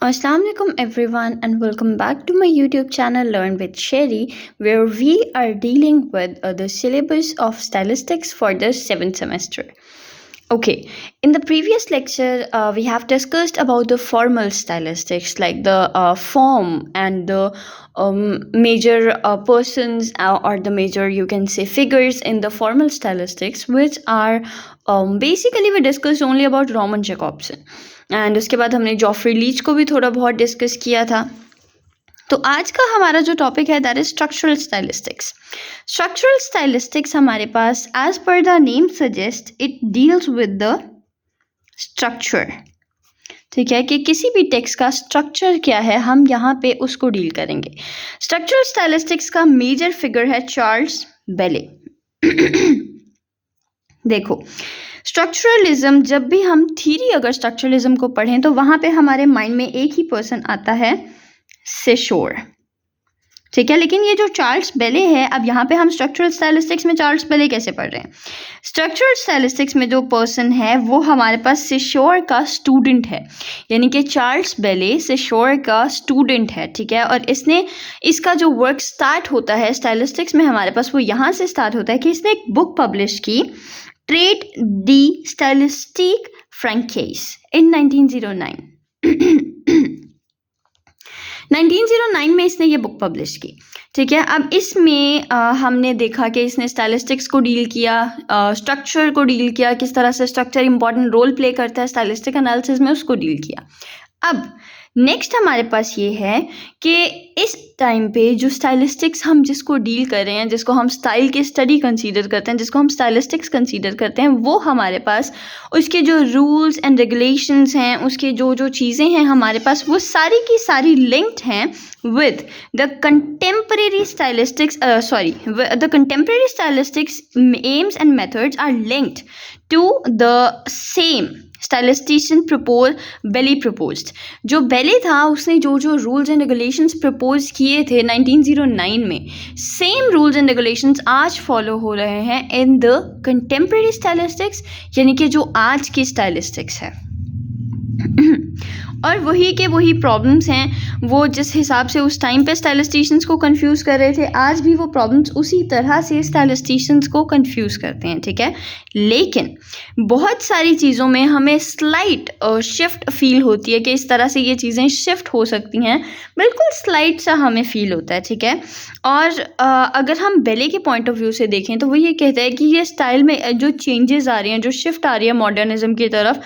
Assalamualaikum everyone and welcome back to my YouTube channel Learn with Sherry, where we are dealing with the syllabus of statistics for the 7th semester. Okay, in the previous lecture we have discussed about the formal statistics like the form and the major persons or the major, you can say, figures in the formal statistics, which are basically we discussed only about Roman Jacobson. And उसके बाद हमने Geoffrey Leach को भी थोड़ा बहुत discuss किया था. तो आज का हमारा जो टॉपिक है that is structural stylistics. Structural stylistics हमारे पास as per the name suggest it deals with the structure. ठीक है, कि किसी भी टेक्स्ट का स्ट्रक्चर क्या है हम यहाँ पे उसको डील करेंगे. स्ट्रक्चरल स्टाइलिस्टिक्स का मेजर फिगर है चार्ल्स बेले. देखो, स्ट्रक्चरलिज्म, जब भी हम थ्योरी अगर स्ट्रक्चरलिज्म को पढ़ें तो वहाँ पे हमारे माइंड में एक ही पर्सन आता है, सेशोर. ठीक है, लेकिन ये जो चार्ल्स बेले है, अब यहाँ पे हम स्ट्रक्चरल स्टाइलिस्टिक्स में चार्ल्स बेले कैसे पढ़ रहे हैं. स्ट्रक्चरल स्टाइलिस्टिक्स में जो पर्सन है वो हमारे पास सेशोर का स्टूडेंट है, यानी कि चार्ल्स बेले सेशोर का स्टूडेंट है. ठीक है, और इसका जो वर्क स्टार्ट होता है स्टाइलिस्टिक्स में हमारे पास, वो यहाँ से स्टार्ट होता है कि इसने एक बुक पब्लिश की, ट्रेट दी स्टाइलिस्टिक फ्रैंकेस, इन 1909. 1909 में इसने ये बुक पब्लिश की. ठीक है, अब इसमें हमने देखा कि इसने स्टाइलिस्टिक्स को डील किया, स्ट्रक्चर को डील किया, किस तरह से स्ट्रक्चर इंपॉर्टेंट रोल प्ले करता है स्टाइलिस्टिक एनालिसिस में, उसको डील किया. अब नेक्स्ट हमारे पास ये है कि इस टाइम पे जो स्टाइलिस्टिक्स हम जिसको डील कर रहे हैं, जिसको हम स्टाइल की स्टडी कंसीडर करते हैं, जिसको हम स्टाइलिस्टिक्स कंसीडर करते हैं, वो हमारे पास उसके जो रूल्स एंड रेगुलेशंस हैं, उसके जो जो चीज़ें हैं हमारे पास, वो सारी की सारी लिंक्ड हैं with the contemporary stylistics the contemporary stylistics aims and methods are linked to the same stylistician Bally proposed. जो बेले था उसने जो जो रूल्स एंड रेगुलेशंस प्रपोज किए थे 1909 में, सेम रूल्स एंड रेगुलेशंस आज फॉलो हो रहे हैं इन द कंटेम्प्रेरी स्टाइलिस्टिक्स, यानी कि जो आज की स्टाइलिस्टिक्स है. और वही के वही प्रॉब्लम्स हैं, वो जिस हिसाब से उस टाइम पे स्टाइलिस्टिशियंस को कंफ्यूज कर रहे थे, आज भी वो प्रॉब्लम्स उसी तरह से स्टाइलिस्टिशियंस को कंफ्यूज करते हैं. ठीक है, लेकिन बहुत सारी चीज़ों में हमें स्लाइट शिफ्ट फील होती है कि इस तरह से ये चीज़ें शिफ्ट हो सकती हैं, बिल्कुल स्लाइट सा हमें फील होता है. ठीक है, और अगर हम बेले के पॉइंट ऑफ व्यू से देखें तो वो ये कहता है कि ये स्टाइल में जो चेंजेस आ रही हैं, जो शिफ्ट आ रही है मॉडर्निज्म की तरफ,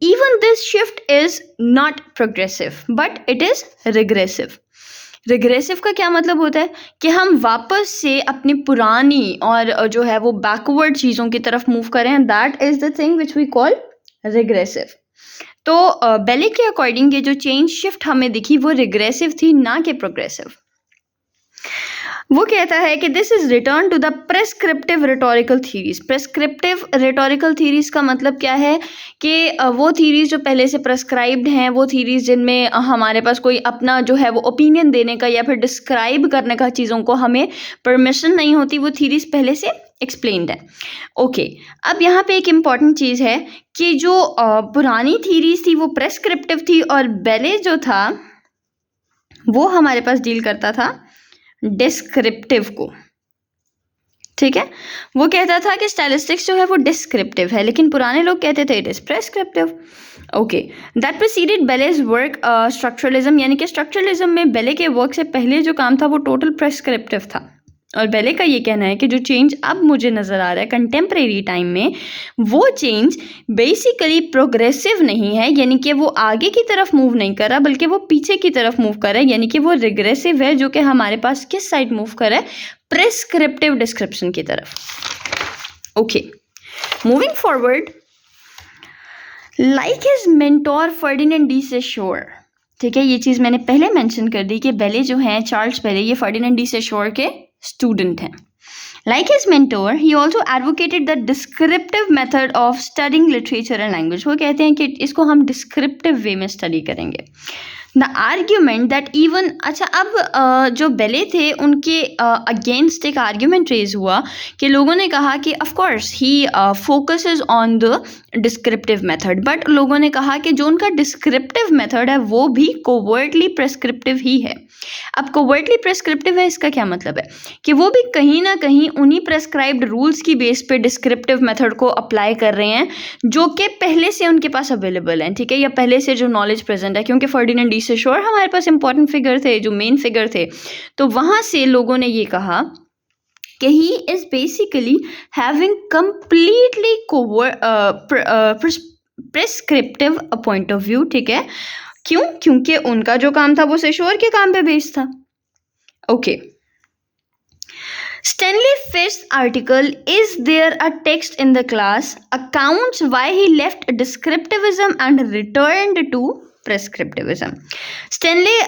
even this shift is not progressive but it is regressive. Regressive का क्या मतलब होता है कि हम वापस से अपनी पुरानी और जो है वो बैकवर्ड चीज़ों की तरफ मूव करें. That is the thing which we call regressive. तो बेले के अकॉर्डिंग ये जो चेंज शिफ्ट हमें दिखी वो रिग्रेसिव थी, ना कि प्रोग्रेसिव. वो कहता है कि this is return to the prescriptive rhetorical theories. Prescriptive rhetorical theories का मतलब क्या है कि वो थीरीज जो पहले से प्रेस्क्राइब्ड हैं, वो थीरीज जिनमें हमारे पास कोई अपना जो है वो ओपिनियन देने का या फिर डिस्क्राइब करने का चीज़ों को हमें परमिशन नहीं होती, वो थीरीज पहले से एक्सप्लेन्ड है. ओके, अब यहाँ पे एक इम्पॉर्टेंट चीज़ है कि जो पुरानी थीरीज थी वो प्रेस्क्रिप्टिव थी और बेले जो था वो हमारे पास डील करता था डिस्क्रिप्टिव को. ठीक है, वो कहता था कि स्टाइलिस्टिक्स जो है वो डिस्क्रिप्टिव है, लेकिन पुराने लोग कहते थे it is prescriptive. Okay, that preceded Bally's work structuralism, यानी कि स्ट्रक्चरलिज्म में बेले के वर्क से पहले जो काम था वो टोटल प्रेस्क्रिप्टिव था. और बेले का ये कहना है कि जो चेंज अब मुझे नज़र आ रहा है कंटेम्प्रेरी टाइम में, वो चेंज बेसिकली प्रोग्रेसिव नहीं है, यानी कि वो आगे की तरफ मूव नहीं कर रहा बल्कि वो पीछे की तरफ मूव कर रहा है, यानी कि वो रिग्रेसिव है, जो कि हमारे पास किस साइड मूव कर रहा है, प्रेस्क्रिप्टिव डिस्क्रिप्शन की तरफ. Okay, moving forward, like his mentor Ferdinand de Saussure. ठीक है, ये चीज़ मैंने पहले मेंशन कर दी कि बेले जो हैं, चार्ल्स बेले, ये फर्डिनेंड डी सेशोर के स्टूडेंट हैं. Like his mentor, he also advocated the descriptive method of studying literature and language. वो कहते हैं कि इसको हम descriptive way में स्टडी करेंगे. द आर्ग्यूमेंट दैट इवन, अच्छा अब जो बेले थे उनके अगेंस्ट एक आर्ग्यूमेंट रेज हुआ कि लोगों ने कहा कि of course he focuses on the descriptive method, but लोगों ने कहा कि जो उनका डिस्क्रिप्टिव मेथड है वो भी कोवर्टली प्रेस्क्रिप्टिव ही है। अब कोवर्टली प्रेस्क्रिप्टिव है, इसका क्या मतलब है कि वो भी कहीं ना कहीं उन्हीं प्रेस्क्राइब्ड रूल्स की बेस पे डिस्क्रिप्टिव मेथड को अप्लाई कर रहे हैं जो कि पहले से उनके पास अवेलेबल हैं, ठीक है, या पहले से जो नॉलेज प्रेजेंट है। क्योंकि फर्डिनेंड डी सेशोर हमारे पास इंपॉर्टेंट फिगर थे, जो मेन फिगर थे, तो वहां से लोगों ने ये कहा कि he is basically having completely prescriptive point of view, ठीक है। क्यों? क्योंकि उनका जो काम था वो सेशोर के काम पे बेस्ड था। Okay, Stanley Fisk's article, Is There a Text in the Class, accounts why he left descriptivism and returned to prescriptivism. Stanley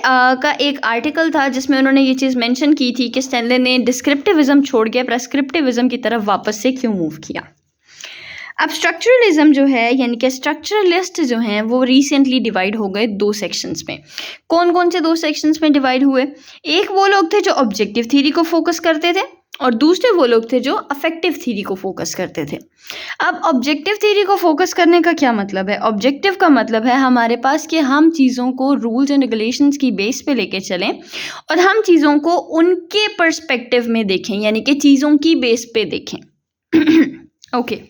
का एक आर्टिकल था जिसमें उन्होंने ये चीज़ मेंशन की थी कि स्टैनले ने डिस्क्रिप्टिविज्म छोड़ के प्रेस्क्रिप्टिविज्म की तरफ वापस से क्यों मूव किया। अब स्ट्रक्चरलिज्म जो है, यानी कि स्ट्रक्चरलिस्ट जो हैं वो रिसेंटली डिवाइड हो गए दो सेक्शंस में। कौन कौन से दो सेक्शंस में डिवाइड हुए? एक वो लोग थे जो ऑब्जेक्टिव थ्योरी को फोकस करते थे और दूसरे वो लोग थे जो अफेक्टिव थ्योरी को फोकस करते थे। अब ऑब्जेक्टिव थ्योरी को फोकस करने का क्या मतलब है? ऑब्जेक्टिव का मतलब है हमारे पास कि हम चीज़ों को रूल्स एंड रेगुलेशंस की बेस पे लेके चलें और हम चीज़ों को उनके पर्सपेक्टिव में देखें, यानी कि चीज़ों की बेस पे देखें। ओके,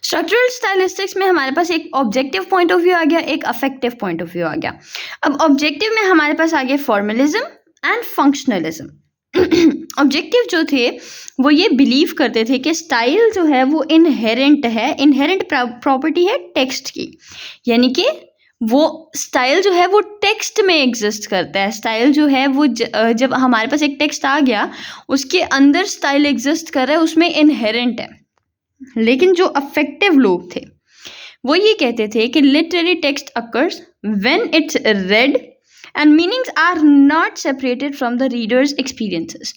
स्ट्रक्चरल स्टाइलिस्टिक्स में हमारे पास एक ऑब्जेक्टिव पॉइंट ऑफ व्यू आ गया, एक अफेक्टिव पॉइंट ऑफ व्यू आ गया। अब ऑब्जेक्टिव में हमारे पास आ गया फॉर्मलिज्म एंड फंक्शनलिज्म। ऑब्जेक्टिव जो थे वो ये बिलीव करते थे कि स्टाइल जो है वो इनहेरेंट है, इनहेरेंट प्रॉपर्टी है टेक्स्ट की, यानी कि वो स्टाइल जो है वो टेक्स्ट में एग्जिस्ट करता है। स्टाइल जो है वो जब हमारे पास एक टेक्स्ट आ गया उसके अंदर स्टाइल एग्जिस्ट कर रहा है, उसमें इनहेरेंट है। लेकिन जो अफेक्टिव लोग थे वो ये कहते थे कि literary text occurs when it's read and meanings are not separated from the readers experiences.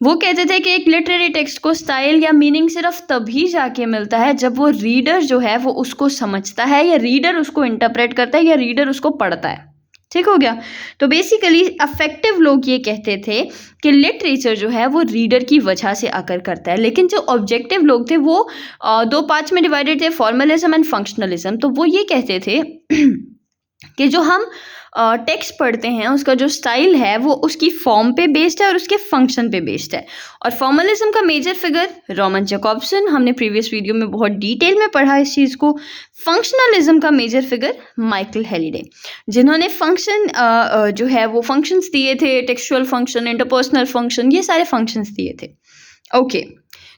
वो कहते थे कि एक लिटरेरी टेक्स्ट को स्टाइल या मीनिंग सिर्फ तभी जाके मिलता है जब वो रीडर जो है वो उसको समझता है, या रीडर उसको इंटरप्रेट करता है, या रीडर उसको पढ़ता है। ठीक हो गया? तो बेसिकली अफेक्टिव लोग ये कहते थे कि लिटरेचर जो है वो रीडर की वजह से आकर करता है। लेकिन जो ऑब्जेक्टिव लोग थे वो दो पार्ट्स में डिवाइडेड थे, फॉर्मलिज्म एंड फंक्शनलिज्म। तो वो ये कहते थे कि जो हम टेक्स्ट पढ़ते हैं उसका जो स्टाइल है वो उसकी फॉर्म पे बेस्ड है और उसके फंक्शन पे बेस्ड है। और फॉर्मलिज्म का मेजर फिगर रोमन जैकब्सन, हमने प्रीवियस वीडियो में बहुत डिटेल में पढ़ा इस चीज़ को। फंक्शनलिज्म का मेजर फिगर माइकल हेलिडे, जिन्होंने फंक्शन जो है वो फंक्शंस दिए थे, टेक्सचुअल फंक्शन, इंटरपर्सनल फंक्शन, ये सारे फंक्शंस दिए थे। ओके,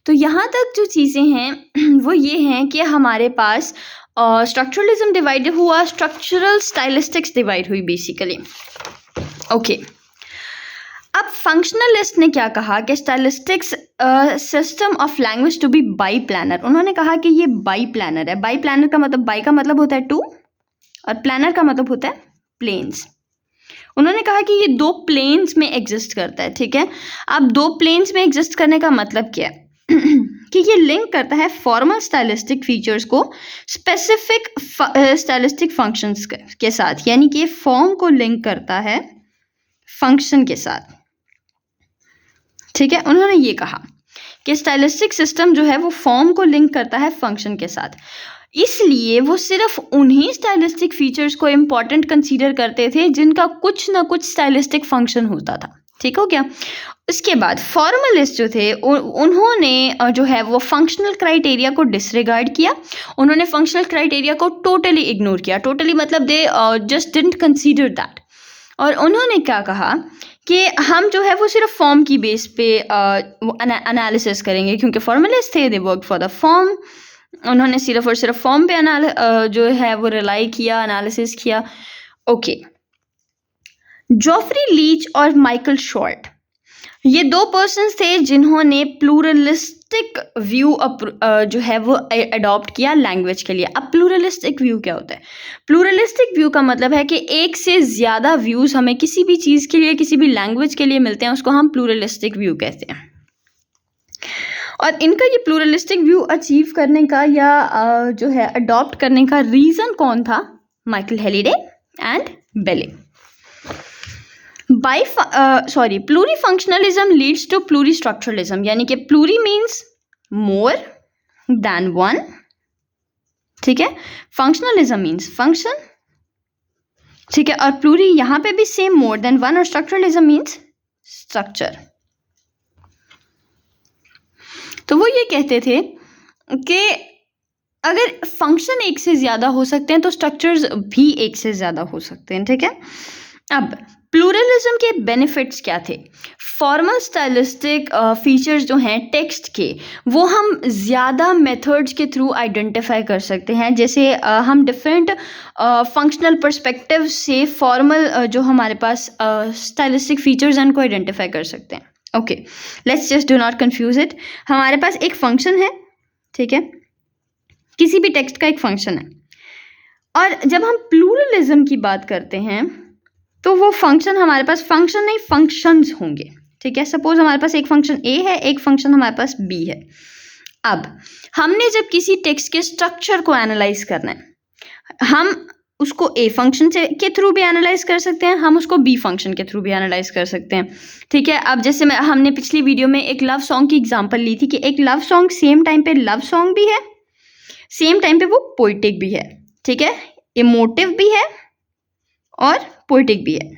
तो यहाँ तक जो चीज़ें हैं वो ये हैं कि हमारे पास स्ट्रक्चरलिज्म डिवाइड हुआ, स्ट्रक्चरल स्टाइलिस्टिक्स डिवाइड हुई बेसिकली। ओके, अब फंक्शनलिस्ट ने क्या कहा कि stylistics system of language to be bi planar. उन्होंने कहा कि ये बाई प्लानर है। बाई प्लानर का मतलब, बाई का मतलब होता है टू और प्लानर का मतलब होता है प्लेन्स। उन्होंने कहा कि ये दो प्लेन्स में एग्जिस्ट करता है। ठीक है, अब दो प्लेन्स में एग्जिस्ट करने का मतलब क्या है कि ये लिंक करता है फॉर्मल स्टाइलिस्टिक फीचर्स को स्पेसिफिक स्टाइलिस्टिक फंक्शंस के साथ, यानी कि फॉर्म को लिंक करता है फंक्शन के साथ। ठीक है, उन्होंने ये कहा कि स्टाइलिस्टिक सिस्टम जो है वो फॉर्म को लिंक करता है फंक्शन के साथ, इसलिए वो सिर्फ उन्हीं स्टाइलिस्टिक फीचर्स को इम्पॉर्टेंट कंसीडर करते थे जिनका कुछ ना कुछ स्टाइलिस्टिक फंक्शन होता था। ठीक हो गया? उसके बाद फॉर्मलिस्ट जो थे उन्होंने जो है वो फंक्शनल क्राइटेरिया को डिसरिगार्ड किया। उन्होंने फंक्शनल क्राइटेरिया को टोटली इग्नोर किया। टोटली मतलब they just didn't consider that. और उन्होंने क्या कहा कि हम जो है वो सिर्फ फॉर्म की बेस पे एनालिसिस करेंगे, क्योंकि फॉर्मलिस्ट थे, they work for the form. उन्होंने सिर्फ और सिर्फ फॉर्म पे जो है वो रिलाई किया, एनालिसिस किया। ओके, जॉफ्री लीच और माइकल शॉर्ट, ये दो पर्सन्स थे जिन्होंने प्लूरलिस्टिक व्यू जो है वो अडॉप्ट किया लैंग्वेज के लिए। अब प्लूरलिस्टिक व्यू क्या होता है? प्लूरलिस्टिक व्यू का मतलब है कि एक से ज़्यादा व्यूज़ हमें किसी भी चीज़ के लिए, किसी भी लैंग्वेज के लिए मिलते हैं, उसको हम प्लूरलिस्टिक व्यू कहते हैं। और इनका ये प्लूरलिस्टिक व्यू अचीव करने का या जो है अडॉप्ट करने का रीज़न कौन था? Michael Halliday and belly. Plurifunctionalism leads to pluristructuralism, यानी कि pluri means more than one, ठीक है. Functionalism means function, ठीक है. और pluri यहाँ पे भी same more than one, और structuralism means structure. तो वो ये कहते थे कि अगर फंक्शन एक से ज़्यादा हो सकते हैं तो स्ट्रक्चर्स भी एक से ज़्यादा हो सकते हैं, ठीक है. अब प्लूरलिज्म के बेनिफिट्स क्या थे? फॉर्मल स्टाइलिस्टिक फीचर्स जो हैं टेक्स्ट के, वो हम ज़्यादा मेथड्स के थ्रू आइडेंटिफाई कर सकते हैं. जैसे हम डिफरेंट फंक्शनल पर्सपेक्टिव से फॉर्मल जो हमारे पास स्टाइलिस्टिक फीचर्स हैं उनको आइडेंटिफाई कर सकते हैं. Okay, let's just do not confuse it. हमारे पास एक फंक्शन है, ठीक है, किसी भी टेक्स्ट का एक फंक्शन है, और जब हम प्लूरलिज्म की बात करते हैं तो वो फंक्शन हमारे पास फंक्शन नहीं फंक्शंस होंगे, ठीक है. सपोज हमारे पास एक फंक्शन ए है, एक फंक्शन हमारे पास बी है. अब हमने जब किसी टेक्स्ट के स्ट्रक्चर को एनालाइज करना है, हम उसको ए फंक्शन से के थ्रू भी एनालाइज कर सकते हैं, हम उसको बी फंक्शन के थ्रू भी एनालाइज कर सकते हैं, ठीक है. अब जैसे हमने पिछली वीडियो में एक लव सॉन्ग की एग्जांपल ली थी कि एक लव सॉन्ग सेम टाइम पे लव सॉन्ग भी है, सेम टाइम पे वो पोइटिक भी है, ठीक है, इमोटिव भी है और पोइटिक भी है.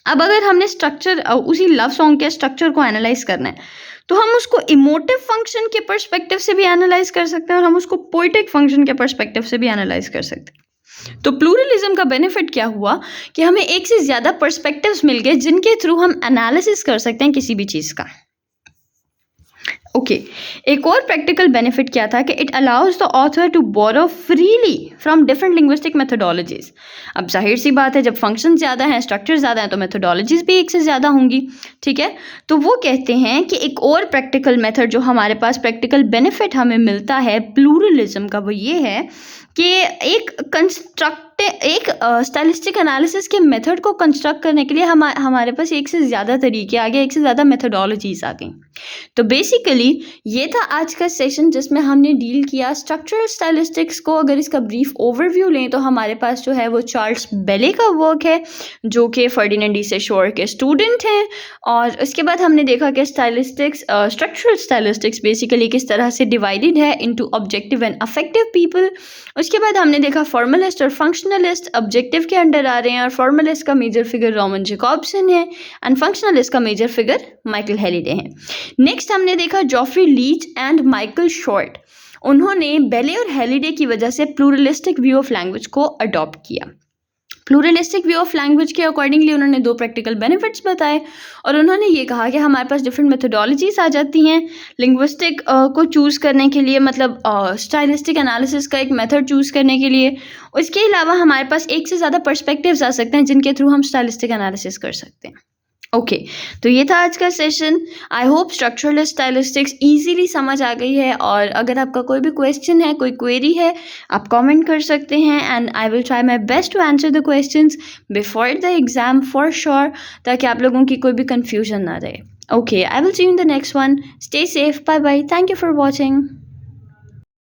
अब अगर हमने स्ट्रक्चर उसी लव सॉन्ग के स्ट्रक्चर को एनालाइज करना है तो हम उसको इमोटिव फंक्शन के पर्सपेक्टिव से भी एनालाइज कर सकते हैं और हम उसको पोइटिक फंक्शन के पर्सपेक्टिव से भी एनालाइज कर सकते हैं. तो प्लूरलिज्म का बेनिफिट क्या हुआ कि हमें एक से ज़्यादा पर्सपेक्टिव्स मिल गए जिनके थ्रू हम एनालिसिस कर सकते हैं किसी भी चीज़ का. ओके, एक और प्रैक्टिकल बेनिफिट क्या था कि it allows the author to borrow freely from different linguistic methodologies. अब जाहिर सी बात है, जब फंक्शन ज़्यादा हैं, स्ट्रक्चर ज़्यादा हैं, तो मेथोडोलॉजीज भी एक से ज़्यादा होंगी, ठीक है. तो वो कहते हैं कि एक और प्रैक्टिकल मेथड जो हमारे पास प्रैक्टिकल बेनिफिट हमें मिलता है प्लूरलिज्म का, वो ये है कि एक स्टाइलिस्टिक एनालिसिस के मेथड को कंस्ट्रक्ट करने के लिए हमारे पास एक से ज़्यादा तरीके आ गए, एक से ज़्यादा मेथोडोलॉजीज आ गई. तो बेसिकली ये था आज का सेशन जिसमें हमने डील किया स्ट्रक्चरल स्टाइलिस्टिक्स को. अगर इसका ब्रीफ ओवरव्यू लें तो हमारे पास जो है वो चार्ल्स बेले का वर्क है जो कि फर्डिनेंड डी सेशोर के स्टूडेंट हैं. और उसके बाद हमने देखा कि स्ट्रक्चरल स्टाइलिस्टिक्स बेसिकली किस तरह से डिवाइडेड है into objective and affective people. उसके बाद हमने देखा फॉर्मलिस्ट और फंक्शनलिस्ट ऑब्जेक्टिव के अंडर आ रहे हैं, और फॉर्मलिस्ट का मेजर फिगर रोमन जैकॉब्सन है एंड फंक्शनलिस्ट का मेजर फिगर माइकल हेलिडे है. नेक्स्ट हमने देखा Geoffrey Leech and Michael Short. उन्होंने बेले और हेलिडे की वजह से प्लूरलिस्टिक व्यू ऑफ लैंग्वेज को अडॉप्ट किया. प्लूरलिस्टिक व्यू ऑफ लैंग्वेज के अकॉर्डिंगली उन्होंने दो प्रैक्टिकल बेनिफिट्स बताए, और उन्होंने ये कहा कि हमारे पास डिफरेंट मेथोडोलॉजीज आ जाती हैं लिंग्विस्टिक को चूज़ करने के लिए, मतलब स्टाइलिस्टिक एनालिसिस का एक मेथड चूज़ करने के लिए. उसके अलावा हमारे पास एक से ज़्यादा पर्सपेक्टिव्स आ सकते हैं जिनके थ्रू हम स्टाइलिस्टिक एनालिसिस कर सकते हैं. ओके, तो ये था आज का session. I hope structural stylistics easily समझ आ गई है, और अगर आपका कोई भी क्वेश्चन है, कोई क्वेरी है, आप कमेंट कर सकते हैं and I will try my best to answer the questions before the exam for sure, ताकि आप लोगों की कोई भी कन्फ्यूजन ना रहे. Okay, I will see you in the next one. Stay safe, bye bye, thank you for watching.